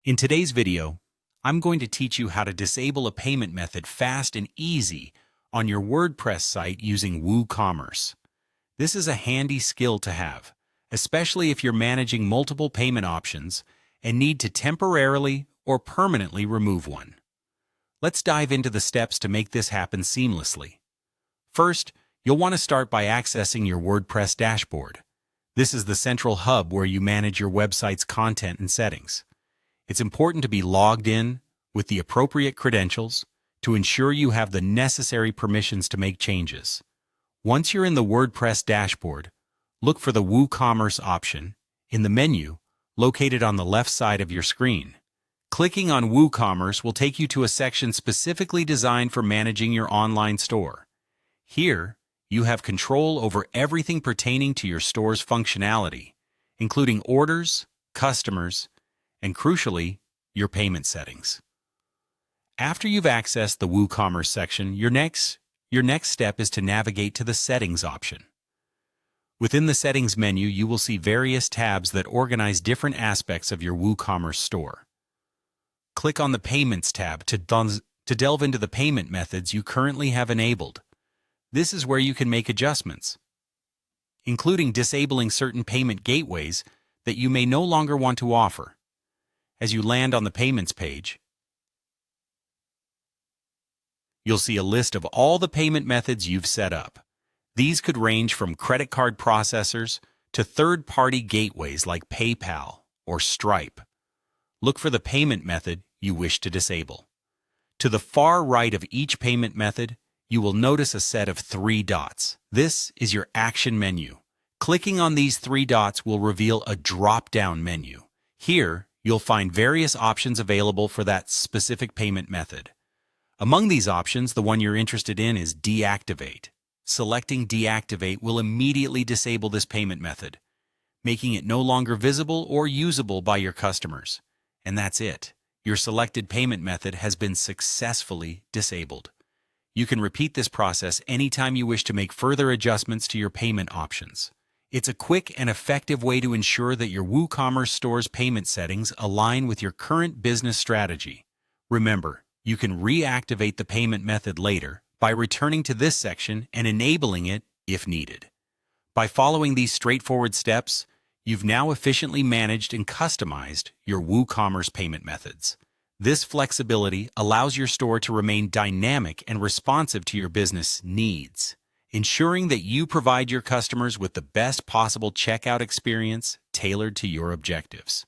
In today's video, I'm going to teach you how to disable a payment method fast and easy on your WordPress site using WooCommerce. This is a handy skill to have, especially if you're managing multiple payment options and need to temporarily or permanently remove one. Let's dive into the steps to make this happen seamlessly. First, you'll want to start by accessing your WordPress dashboard. This is the central hub where you manage your website's content and settings. It's important to be logged in with the appropriate credentials to ensure you have the necessary permissions to make changes. Once you're in the WordPress dashboard, look for the WooCommerce option in the menu located on the left side of your screen. Clicking on WooCommerce will take you to a section specifically designed for managing your online store. Here, you have control over everything pertaining to your store's functionality, including orders, customers, and crucially, your payment settings. After you've accessed the WooCommerce section, your next step is to navigate to the Settings option. Within the Settings menu, you will see various tabs that organize different aspects of your WooCommerce store. Click on the Payments tab to delve into the payment methods you currently have enabled. This is where you can make adjustments, including disabling certain payment gateways that you may no longer want to offer. As you land on the Payments page, you'll see a list of all the payment methods you've set up. These could range from credit card processors to third-party gateways like PayPal or Stripe. Look for the payment method you wish to disable. To the far right of each payment method, you will notice a set of 3 dots. This is your action menu. Clicking on these 3 dots will reveal a drop-down menu. Here, you'll find various options available for that specific payment method. Among these options, the one you're interested in is Deactivate. Selecting Deactivate will immediately disable this payment method, making it no longer visible or usable by your customers. And that's it. Your selected payment method has been successfully disabled. You can repeat this process anytime you wish to make further adjustments to your payment options. It's a quick and effective way to ensure that your WooCommerce store's payment settings align with your current business strategy. Remember, you can reactivate the payment method later by returning to this section and enabling it if needed. By following these straightforward steps, you've now efficiently managed and customized your WooCommerce payment methods. This flexibility allows your store to remain dynamic and responsive to your business needs, ensuring that you provide your customers with the best possible checkout experience tailored to your objectives.